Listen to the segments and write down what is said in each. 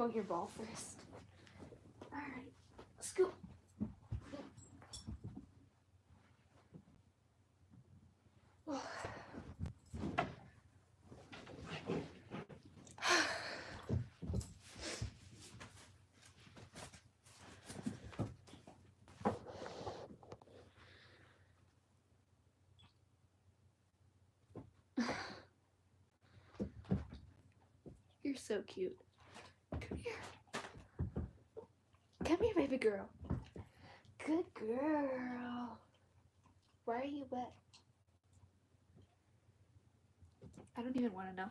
want your ball first. Alright, scoop. You're so cute. Come here. Come here, baby girl. Good girl. Why are you wet? I don't even want to know.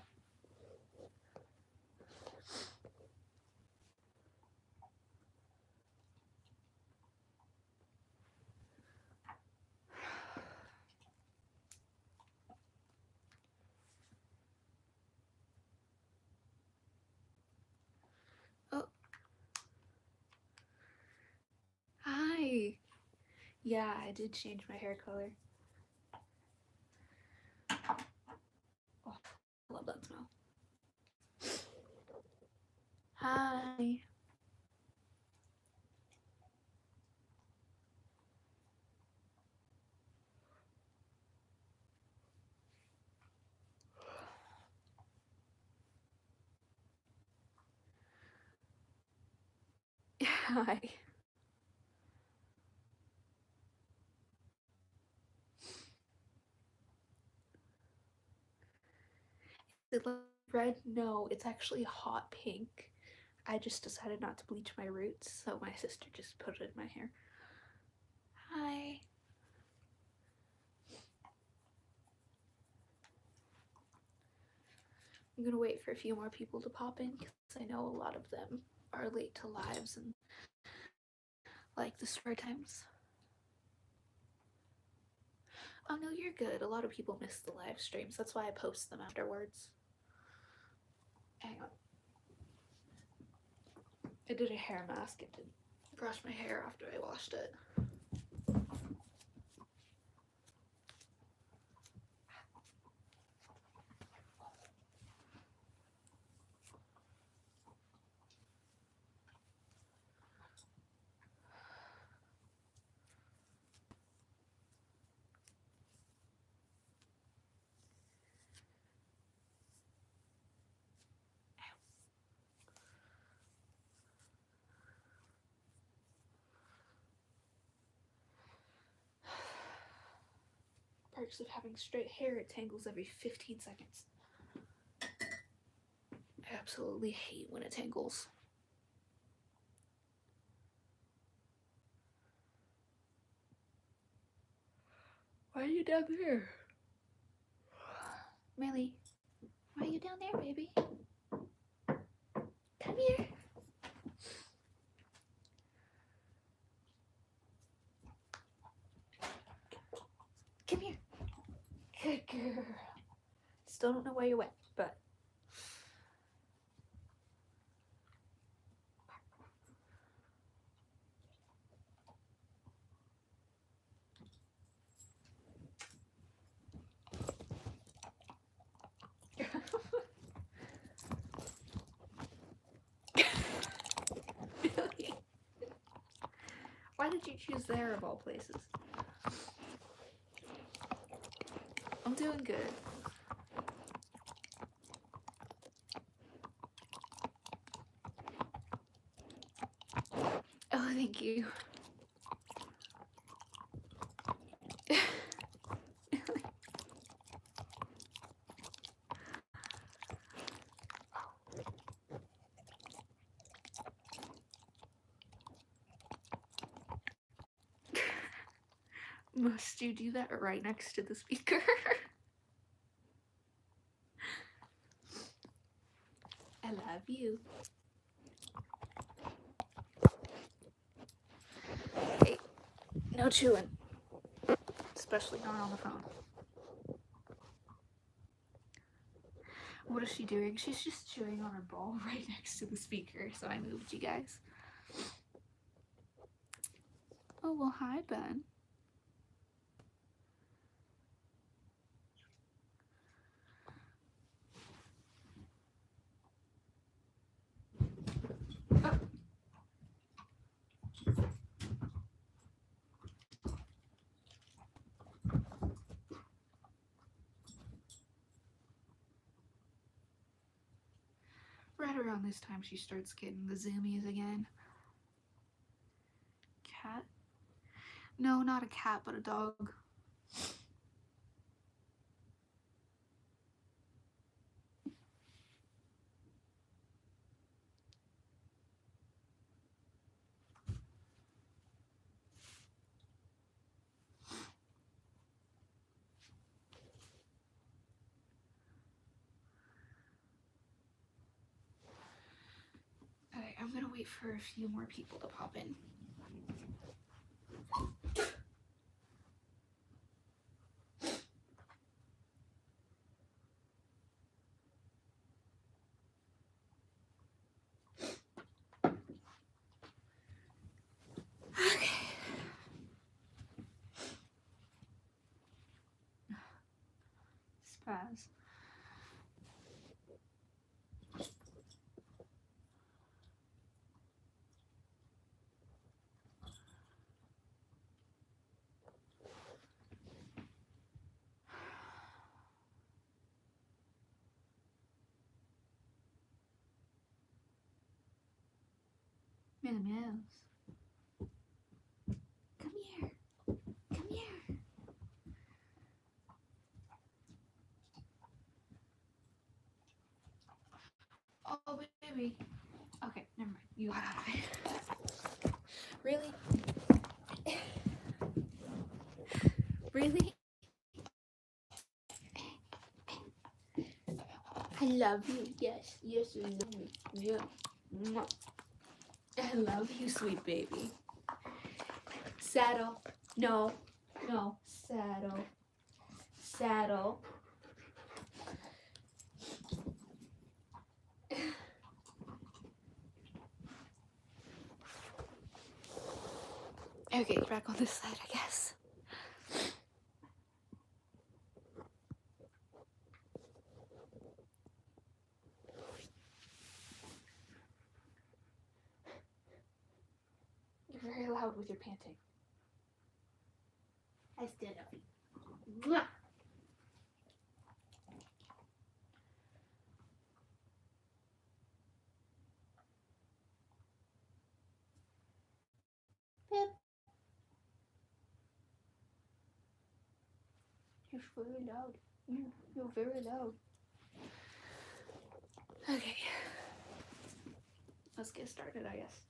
Oh. Hi. Yeah, I did change my hair color. Oh, I love that smell. Hi. Hi. Is it red? No, it's actually hot pink. I just decided not to bleach my roots, so my sister just put it in my hair. Hi. I'm gonna wait for a few more people to pop in because I know a lot of them are late to lives and like the story times. Oh no, you're good. A lot of people miss the live streams. That's why I post them afterwards. Hang on. I did a hair mask. I didn't brush my hair after I washed it. Perks of having straight hair, it tangles every 15 seconds. I absolutely hate when it tangles. Why are you down there? Millie, why are you down there, baby? Come here. Come here. Good girl. Still don't know why you're wet, but really? Why did you choose there of all places? I'm doing good. Oh, thank you. Must you do that right next to the speaker? I love you. Hey, no chewing. Especially not on the phone. What is she doing? She's just chewing on her ball right next to the speaker, so I moved you guys. Oh, well, hi, Ben. around this time she starts getting the zoomies again. Cat? No, not a cat, but a dog. Okay, I'm gonna wait for a few more people to pop in. Okay. Spaz. Minnie Mouse. Come here. Come here. Oh, baby. Okay, never mind. You got out of it. Really? Really? I love you. Yes. Yes, you love me. Yeah. I love you, sweet baby. Saddle. No. No. Saddle. Saddle. Okay, back on this side, I guess. You're very loud with your panting. I stand up. Mwah. Pip. You're very loud. You're very loud. Okay. Let's get started, I guess.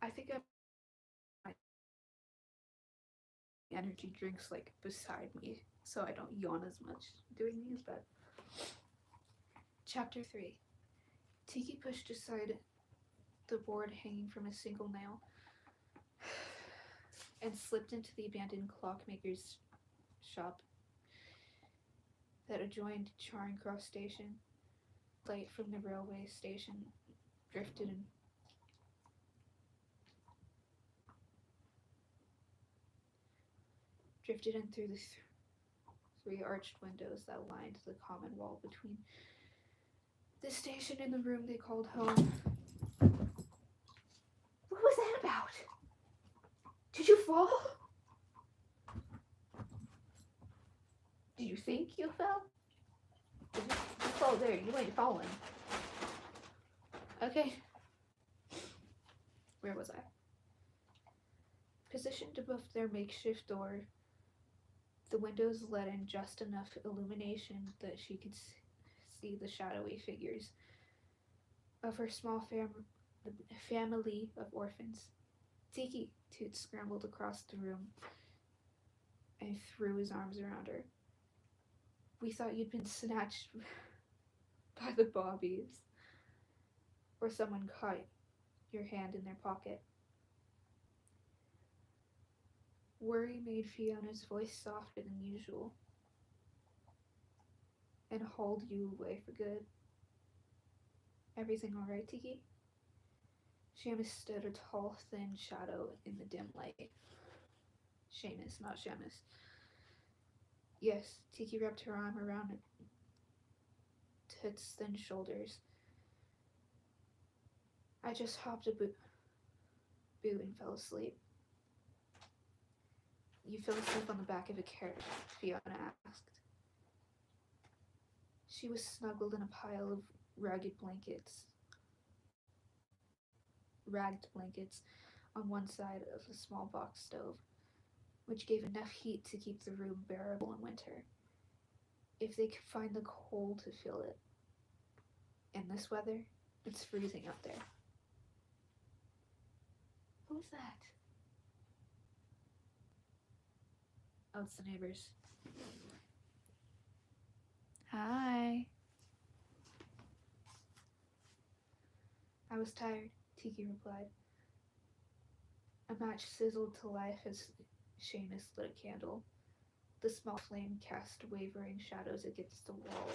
I think I my energy drinks like beside me so I don't yawn as much doing these, but Chapter 3. Tikki pushed aside the board hanging from a single nail and slipped into the abandoned clockmaker's shop that adjoined Charing Cross Station. Light from the railway station drifted in. Drifted in through the three arched windows that lined the common wall between the station and the room they called home. What was that about? Did you fall? Did you think you fell? You fell there. You ain't falling. Okay. Where was I? Positioned above their makeshift door, the windows let in just enough illumination that she could see the shadowy figures of her small family of orphans. Tikki, Toots scrambled across the room and threw his arms around her. We thought you'd been snatched by the bobbies. Or someone caught your hand in their pocket. Worry made Fiona's voice softer than usual and hauled you away for good. Everything all right, Tikki? Seamus stood a tall, thin shadow in the dim light. Seamus, not Seamus. Yes, Tikki wrapped her arm around Toots' thin shoulders. I just hopped a boot. boot and fell asleep. You fell asleep on the back of a carriage, Fiona asked. She was snuggled in a pile of ragged blankets on one side of a small box stove, which gave enough heat to keep the room bearable in winter, if they could find the coal to fill it. In this weather, it's freezing out there. Who's that? Oh, it's the neighbors. Hi. I was tired, Tikki replied. A match sizzled to life as Seamus lit a candle. The small flame cast wavering shadows against the wall.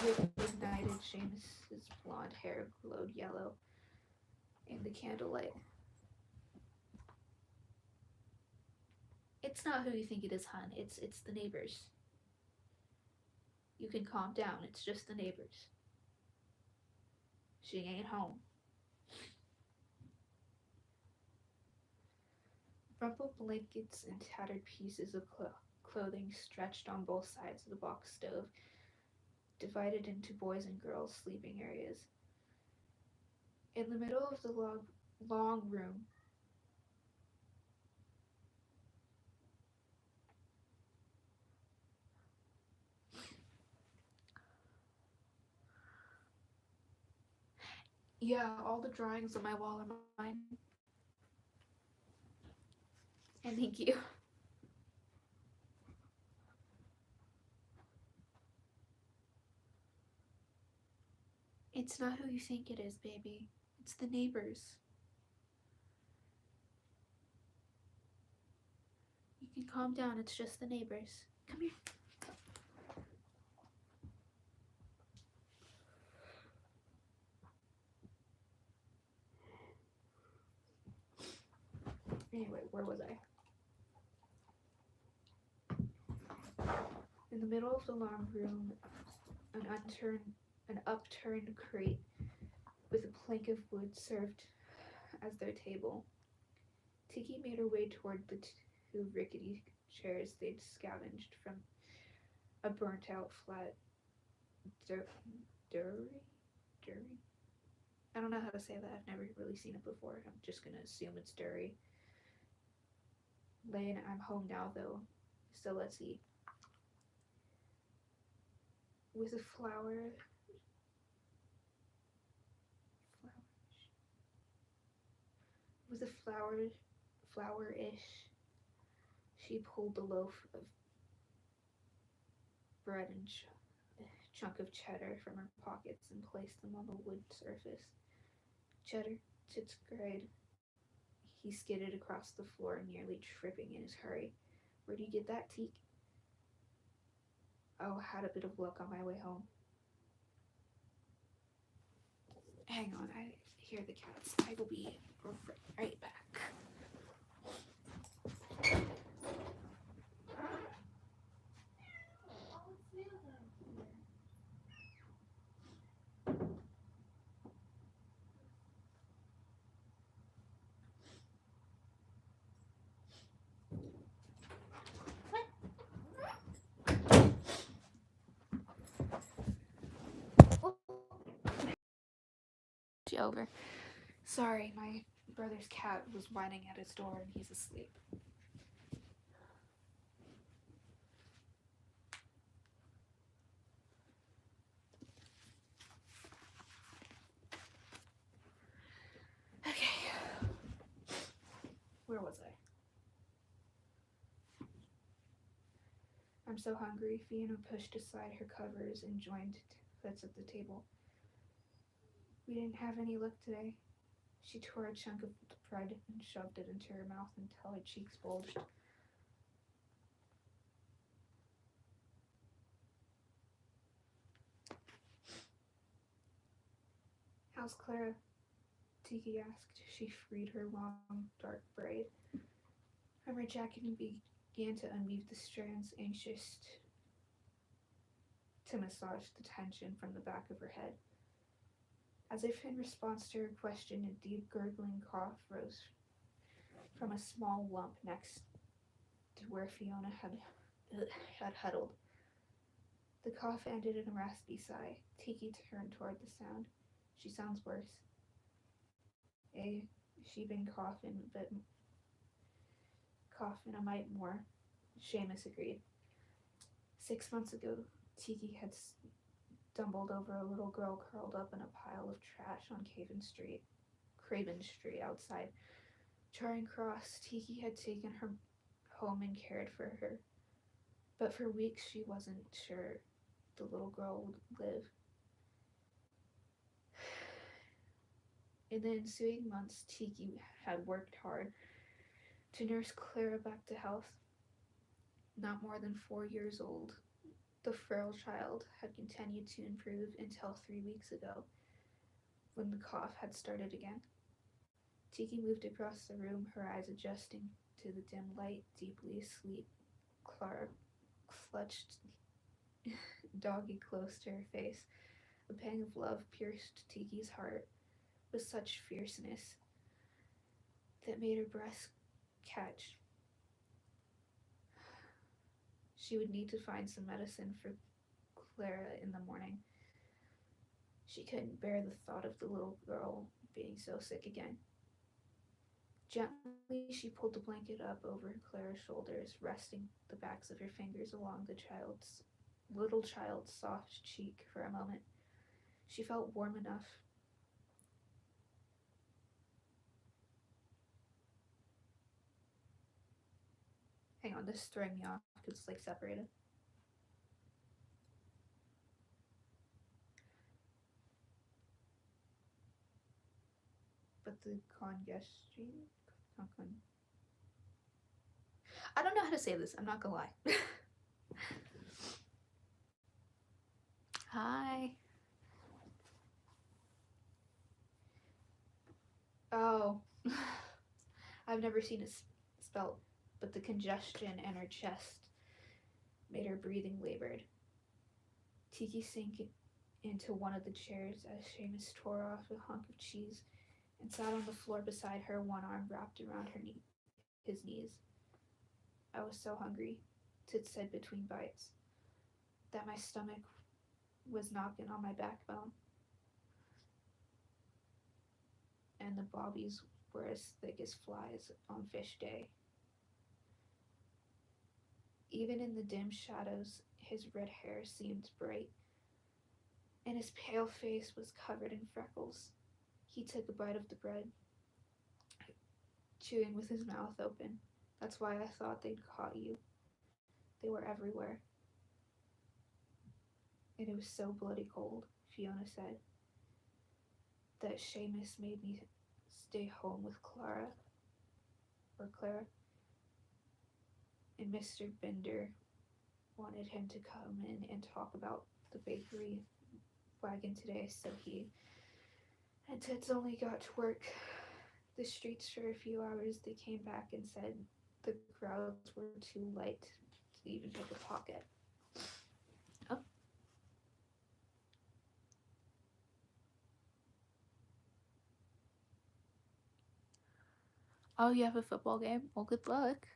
With ignited, Seamus's blonde hair glowed yellow in the candlelight. It's not who you think it is, hon. It's the neighbors. You can calm down. It's just the neighbors. She ain't home. Rumpled blankets and tattered pieces of clothing stretched on both sides of the box stove, divided into boys' and girls' sleeping areas. In the middle of the long room, yeah, all the drawings on my wall are mine. And thank you. It's not who you think it is, baby. It's the neighbors. You can calm down. It's just the neighbors. Come here. Anyway, where was I? In the middle of the long room, an upturned crate with a plank of wood served as their table. Tikki made her way toward the two rickety chairs they'd scavenged from a burnt-out flat durry? I don't know how to say that. I've never really seen it before. I'm just gonna assume it's durry. Lane, I'm home now though, so let's eat. With a flourish, she pulled the loaf of bread and chunk of cheddar from her pockets and placed them on the wood surface. Cheddar, Tits cried. He skidded across the floor, nearly tripping in his hurry. Where do you get that, Teak? Oh, had a bit of luck on my way home. Hang on, I hear the cats. I will be right back. Over. Sorry, my brother's cat was whining at his door and he's asleep. Okay. Where was I? I'm so hungry. Fiona pushed aside her covers and joined Fitz at the table. We didn't have any luck today. She tore a chunk of bread and shoved it into her mouth until her cheeks bulged. How's Clara? Tikki asked. She freed her long, dark braid from her jacket and began to unweave the strands, anxious to massage the tension from the back of her head. As if in response to her question, a deep gurgling cough rose from a small lump next to where Fiona had huddled. The cough ended in a raspy sigh. Tikki turned toward the sound. She sounds worse. Eh, she been coughing a mite more. Seamus agreed. 6 months ago, Tikki had stumbled over a little girl curled up in a pile of trash on Craven Street outside Charing Cross. Tikki had taken her home and cared for her, but for weeks she wasn't sure the little girl would live. In the ensuing months, Tikki had worked hard to nurse Clara back to health. Not more than 4 years old, the frail child had continued to improve until 3 weeks ago, when the cough had started again. Tikki moved across the room, her eyes adjusting to the dim light. Deeply asleep, Clara clutched doggy close to her face. A pang of love pierced Tiki's heart with such fierceness that made her breath catch. She would need to find some medicine for Clara in the morning. She couldn't bear the thought of the little girl being so sick again. Gently, she pulled the blanket up over Clara's shoulders, resting the backs of her fingers along the little child's soft cheek for a moment. She felt warm enough. Hang on, this is throwing me off because it's like separated. But the congestion. I don't know how to say this. I'm not gonna lie. Hi. Oh. I've never seen it spelt, but the congestion in her chest made her breathing labored. Tikki sank into one of the chairs as Seamus tore off a hunk of cheese and sat on the floor beside her, one arm wrapped around his knees. I was so hungry, Tit said between bites, that my stomach was knocking on my backbone, and the bobbies were as thick as flies on fish day. Even in the dim shadows, his red hair seemed bright, and his pale face was covered in freckles. He took a bite of the bread, chewing with his mouth open. That's why I thought they'd caught you. They were everywhere. And it was so bloody cold, Fiona said, that Seamus made me stay home with Clara. And Mr. Binder wanted him to come in and talk about the bakery wagon today, so he and Ted's only got to work the streets for a few hours. They came back and said the crowds were too light to even take a pocket. Oh. Oh, you have a football game? Well, good luck.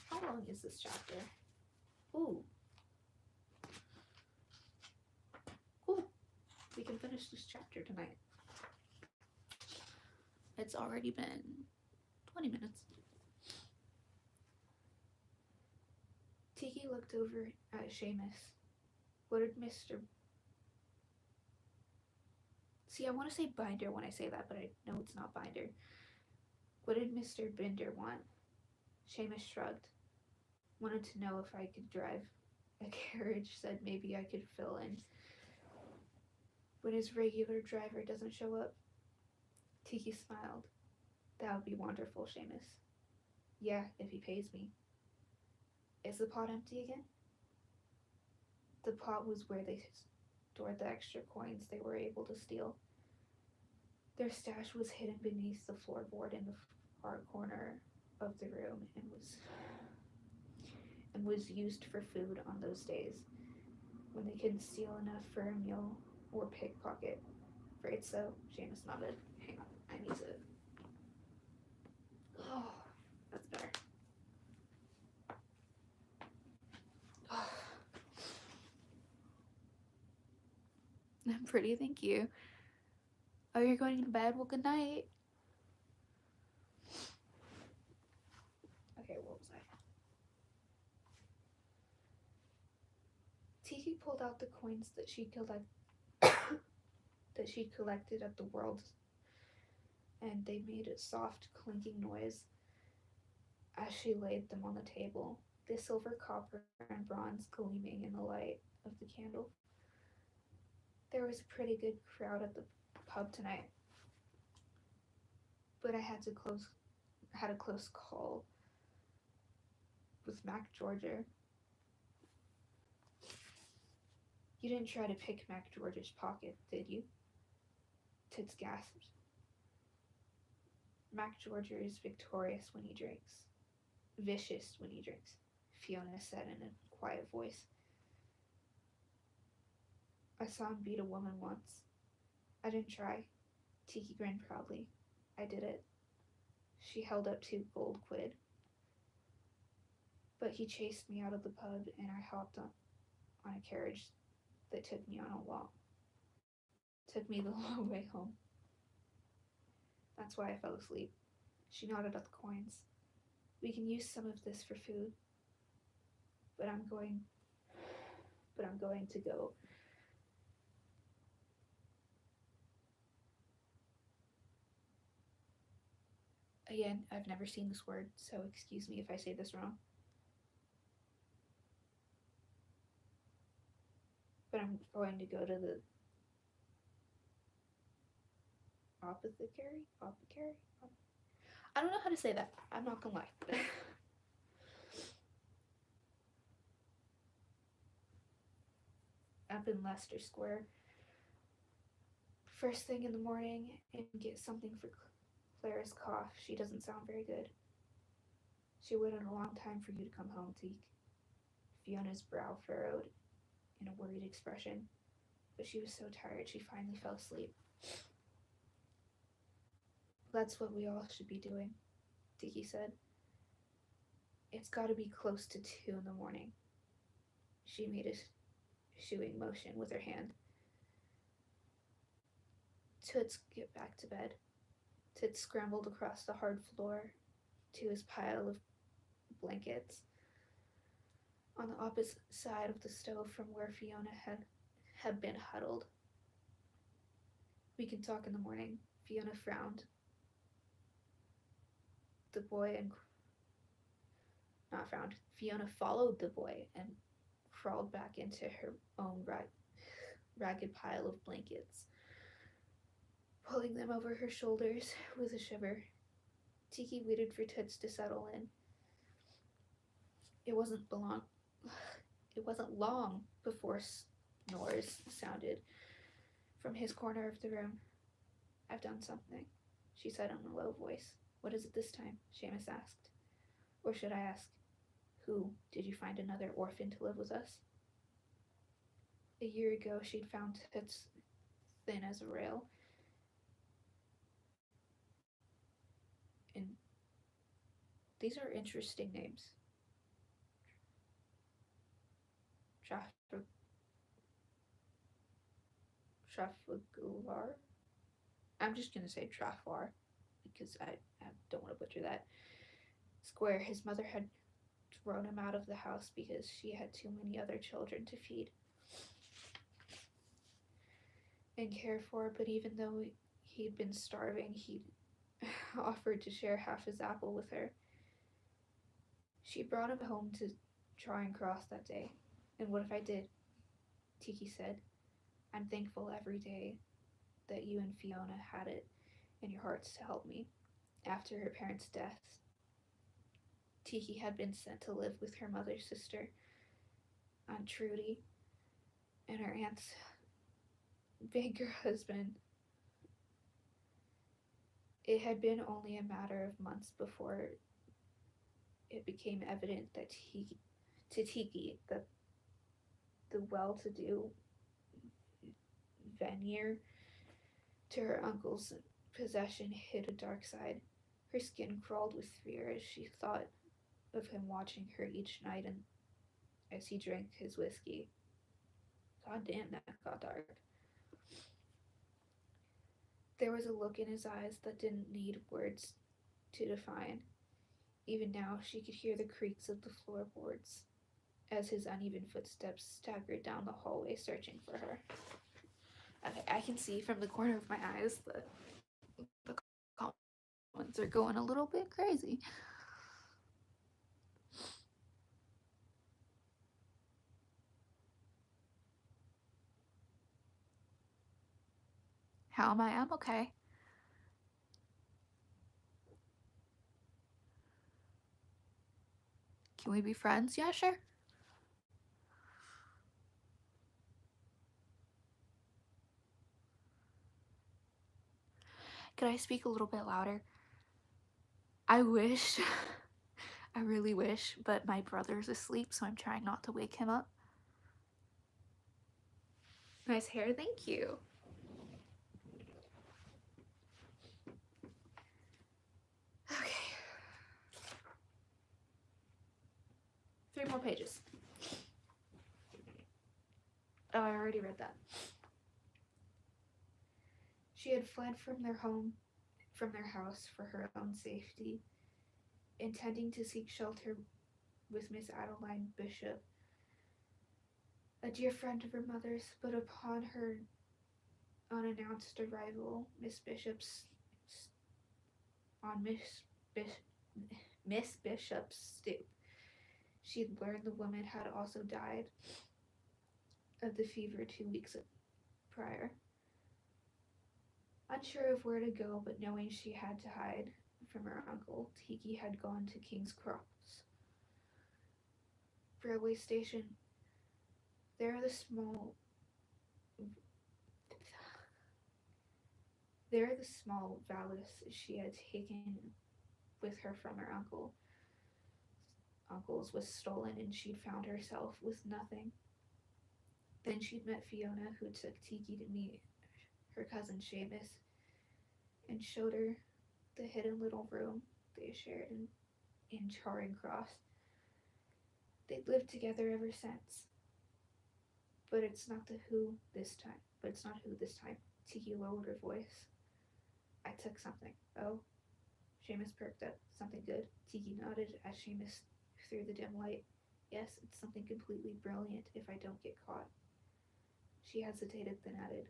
How long is this chapter? Ooh. Cool. We can finish this chapter tonight. It's already been 20 minutes. Tikki looked over at Seamus. What did Mr. See, I want to say Binder when I say that, but I know it's not Binder. What did Mr. Binder want? Seamus shrugged. Wanted to know if I could drive a carriage, said maybe I could fill in when his regular driver doesn't show up. Tikki smiled. That would be wonderful, Seamus. Yeah, if he pays me. Is the pot empty again? The pot was where they stored the extra coins they were able to steal. Their stash was hidden beneath the floorboard in the far corner of the room and and was used for food on those days when they couldn't steal enough for a meal or pickpocket. Afraid so? Seamus nodded. Hang on, I need to. Oh, that's better. Oh. I'm pretty, thank you. Oh, you're going to bed? Well, good night. Okay, what was I? Tikki pulled out the coins that she collected at the world, and they made a soft clinking noise as she laid them on the table, the silver, copper, and bronze gleaming in the light of the candle. There was a pretty good crowd at the pub tonight, but I had a close call with Mac Georgia. You didn't try to pick Mac George's pocket, did you? Tits gasped. Mac Georgia is victorious when he drinks. Vicious when he drinks, Fiona said in a quiet voice. I saw him beat a woman once. I didn't try. Tikki grinned proudly. I did it. She held up 2 gold quid. But he chased me out of the pub and I hopped on a carriage that took me the long way home. That's why I fell asleep. She nodded at the coins. We can use some of this for food. But I'm going to go. Again, I've never seen this word, so excuse me if I say this wrong. But I'm going to go to the apothecary? I don't know how to say that. I'm not gonna lie. Up in Leicester Square. First thing in the morning and get something for Clara's cough. She doesn't sound very good. She waited a long time for you to come home, Teak. Fiona's brow furrowed in a worried expression, but she was so tired she finally fell asleep. That's what we all should be doing, Tikki said. It's got to be close to 2 in the morning. She made a shooing motion with her hand. Toots, get back to bed. Toots scrambled across the hard floor to his pile of blankets on the opposite side of the stove from where Fiona had been huddled. We can talk in the morning. Fiona frowned. The boy and not frowned. Fiona followed the boy and crawled back into her own ragged pile of blankets, pulling them over her shoulders with a shiver. Tikki waited for Toots to settle in. It wasn't long before snores sounded from his corner of the room. I've done something, she said in a low voice. What is it this time? Seamus asked. Or should I ask, who? Did you find another orphan to live with us? A year ago, she'd found Toots thin as a rail. And these are interesting names. Trafalgar? I'm just going to say Trafar because I don't want to butcher that. Square, his mother had thrown him out of the house because she had too many other children to feed and care for, but even though he'd been starving, he'd offered to share half his apple with her. She brought him home to try and cross that day. And what if I did? Tikki said. I'm thankful every day that you and Fiona had it in your hearts to help me. After her parents' deaths, Tikki had been sent to live with her mother's sister, Aunt Trudy, and her aunt's banker husband. It had been only a matter of months before it became evident that to Tikki that the well-to-do Vanir to her uncle's possession hid a dark side. Her skin crawled with fear as she thought of him watching her each night and as he drank his whiskey. God damn, that got dark. There was a look in his eyes that didn't need words to define. Even now, she could hear the creaks of the floorboards as his uneven footsteps staggered down the hallway searching for her. Okay, I can see from the corner of my eyes that the comments are going a little bit crazy. How am I? I'm okay. Can we be friends? Yeah, sure. Could I speak a little bit louder? I wish, I really wish, but my brother's asleep, so I'm trying not to wake him up. Nice hair, thank you. Okay. 3 more pages. Oh, I already read that. She had fled from their house for her own safety, intending to seek shelter with Miss Adeline Bishop, a dear friend of her mother's, but upon her unannounced arrival, on Miss Bishop's stoop, she'd learned the woman had also died of the fever 2 weeks prior. Unsure of where to go, but knowing she had to hide from her uncle, Tikki had gone to King's Cross railway station. There the small valise she had taken with her from her uncle's was stolen, and she'd found herself with nothing. Then she'd met Fiona, who took Tikki to meet her cousin Seamus and showed her the hidden little room they shared in Charing Cross. They'd lived together ever since. But it's not who this time. Tikki lowered her voice. I took something. Oh? Seamus perked up. Something good? Tikki nodded as Seamus through the dim light. Yes, it's something completely brilliant if I don't get caught. She hesitated, then added,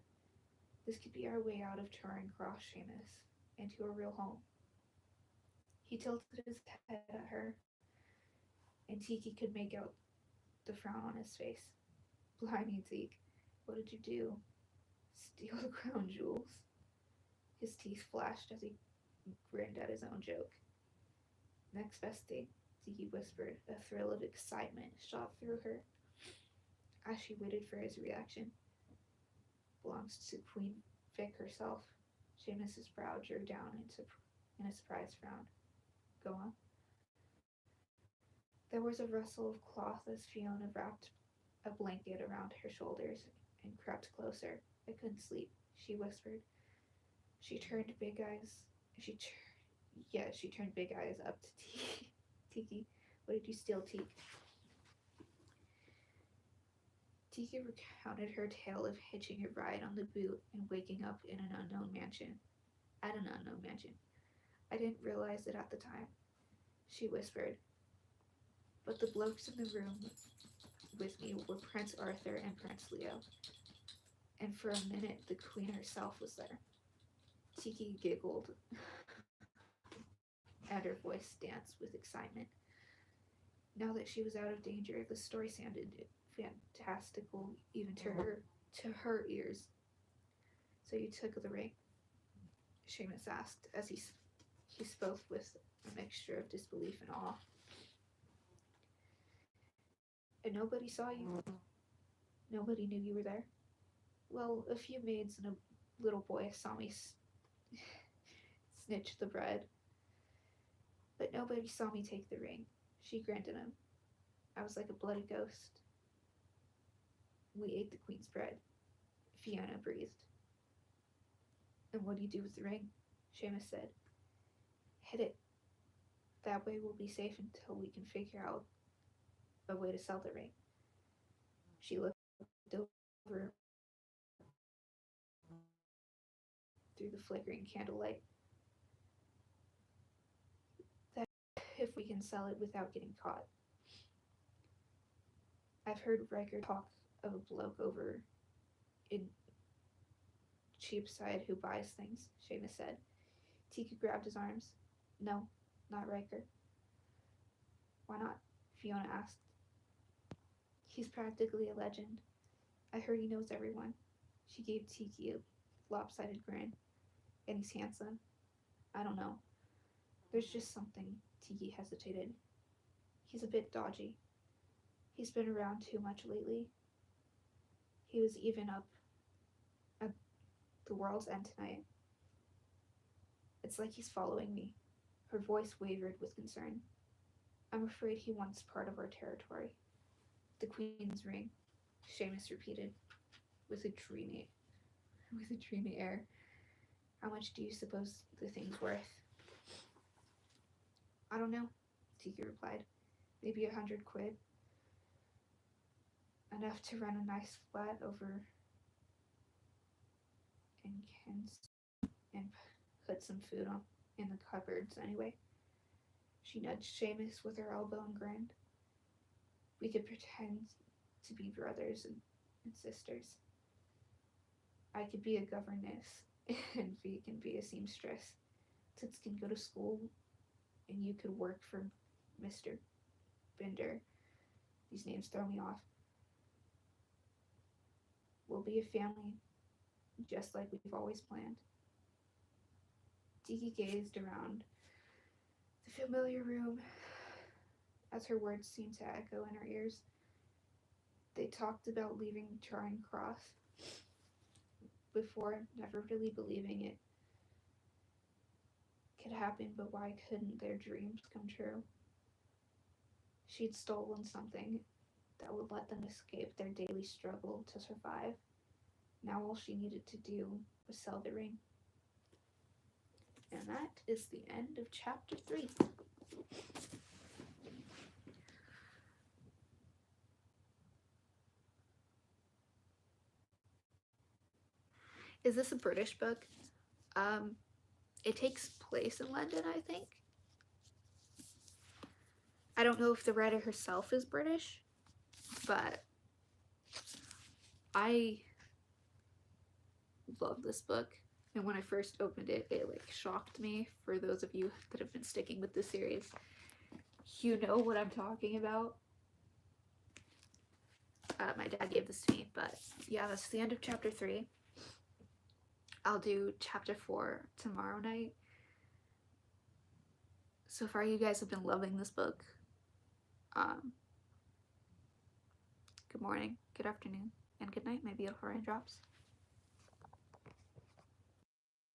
this could be our way out of Charing Cross, Seamus, and to a real home. He tilted his head at her, and Tikki could make out the frown on his face. Blimey, Zeke, what did you do? Steal the crown jewels? His teeth flashed as he grinned at his own joke. Next best thing, Tikki whispered. A thrill of excitement shot through her as she waited for his reaction. Belongs to Queen Vic herself. Seamus's brow drew down in a surprised frown. Go on. There was a rustle of cloth as Fiona wrapped a blanket around her shoulders and crept closer. I couldn't sleep, she whispered. She turned big eyes. She turned big eyes up to Tikki. What did you steal, Tikki? Tikki recounted her tale of hitching a ride on the boot and waking up in an unknown mansion. At an unknown mansion. I didn't realize it at the time, she whispered. But the blokes in the room with me were Prince Arthur and Prince Leo. And for a minute, the Queen herself was there. Tikki giggled, and her voice danced with excitement. Now that she was out of danger, the story sounded fantastical even to her ears. So you took the ring? Seamus asked as he spoke with a mixture of disbelief and awe. And nobody saw you? Nobody knew you were there? Well, a few maids and a little boy saw me snitch the bread. But nobody saw me take the ring. She grinned at him. I was like a bloody ghost. We ate the queen's bread, Fiona breathed. And what do you do with the ring? Seamus said. Hid it. That way we'll be safe until we can figure out a way to sell the ring. She looked over through the flickering candlelight. That if we can sell it without getting caught. I've heard Riker talk of a bloke over in Cheapside who buys things, Seamus said. Tikki grabbed his arms. No, not Riker. Why not? Fiona asked. He's practically a legend. I heard he knows everyone. She gave Tikki a lopsided grin. And he's handsome. I don't know. There's just something. Tikki hesitated. He's a bit dodgy. He's been around too much lately. He was even up at the World's End tonight. It's like he's following me. Her voice wavered with concern. I'm afraid he wants part of our territory. The Queen's ring, Seamus repeated, with a dreamy air. How much do you suppose the thing's worth? I don't know, Tikki replied. Maybe 100 quid. Enough to rent a nice flat over in Kent and put some food on in the cupboards anyway. She nudged Seamus with her elbow and grinned. We could pretend to be brothers and sisters. I could be a governess and V can be a seamstress. Tits can go to school and you could work for Mr. Binder. These names throw me off. We'll be a family, just like we've always planned. Tikki gazed around the familiar room as her words seemed to echo in her ears. They talked about leaving Charing Cross before, never really believing it could happen, but why couldn't their dreams come true? She'd stolen something that would let them escape their daily struggle to survive. Now all she needed to do was sell the ring. And that is the end of chapter 3. Is this a British book? It takes place in London, I think. I don't know if the writer herself is British, but I love this book. And when I first opened it, it like shocked me. For those of you that have been sticking with the series, you know what I'm talking about. My dad gave this to me, but yeah, that's the end of chapter 3. I'll do chapter 4 tomorrow night. So far, you guys have been loving this book. Good morning, good afternoon, and good night. Maybe a raindrops.